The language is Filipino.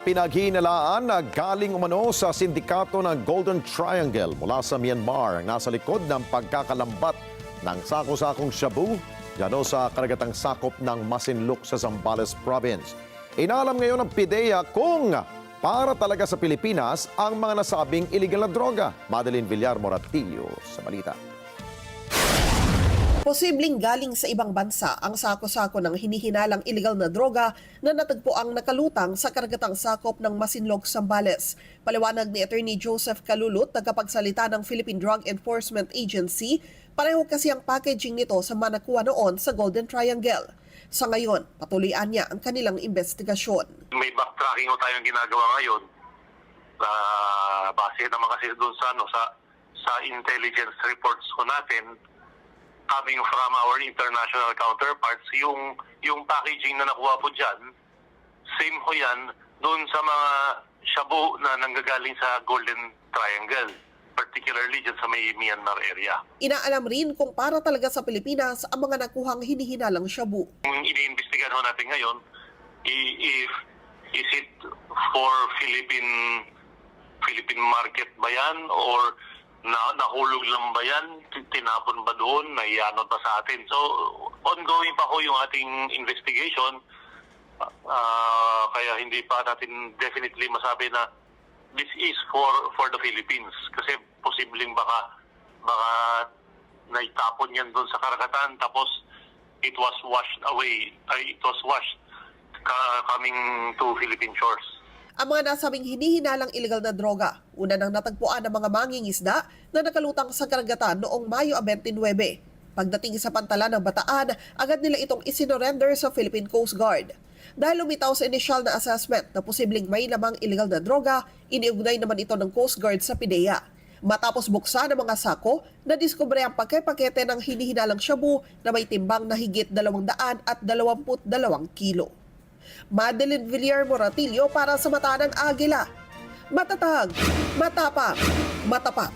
Pinaghihinalaan na galing umano sa sindikato ng Golden Triangle mula sa Myanmar ang nasa likod ng pagkakalambat ng sako-sakong shabu gano sa karagatang sakop ng Masinloc sa Zambales Province. Inalam ngayon ng PIDEA kung para talaga sa Pilipinas ang mga nasabing illegal na droga. Madeline Villar Moratillo sa balita. Posibleng galing sa ibang bansa ang sako-sako ng hinihinalang illegal na droga na natagpuang nakalutang sa karagatang sakop ng Masinloc, Zambales. Paliwanag ni Attorney Joseph Calulut, tagapagsalita ng Philippine Drug Enforcement Agency, pareho kasi ang packaging nito sa manakuha noon sa Golden Triangle. Sa ngayon, patuloyan niya ang kanilang investigasyon. May backtracking ho tayong ginagawa ngayon. Base naman kasi doon sa intelligence reports ko natin, coming from our international counterparts, yung packaging na nakuha po dyan, same ho yan doon sa mga shabu na nanggagaling sa Golden Triangle, particularly dyan sa may Myanmar area. Inaalam rin kung para talaga sa Pilipinas ang mga nakuhang hinihinalang shabu. Yung iniimbestigahan ho natin ngayon, is it for Philippine market ba yan or nahulog lang ba yan? Tinapon ba doon? Naianod ba sa atin? So, ongoing pa ho yung ating investigation. Kaya hindi pa natin definitely masabi na this is for the Philippines. Kasi posibleng baka naitapon yan doon sa karagatan tapos it was washed away. It was washed coming to Philippine shores. Ang mga nasabing hinihinalang illegal na droga, una nang natagpuan ng mga mangingisda na nakalutang sa karagatan noong Mayo 29. Pagdating sa pantalan ng Bataan, agad nila itong isinorender sa Philippine Coast Guard. Dahil lumitaw sa initial na assessment na posibleng may lamang illegal na droga, iniugnay naman ito ng Coast Guard sa PIDEA. Matapos buksan ng mga sako, nadiskubre ang pakete ng hinihinalang shabu na may timbang na higit 222 kilo. Madeline Villar Moratillo para sa Mata ng Agila. Matatag, matapang, matapat.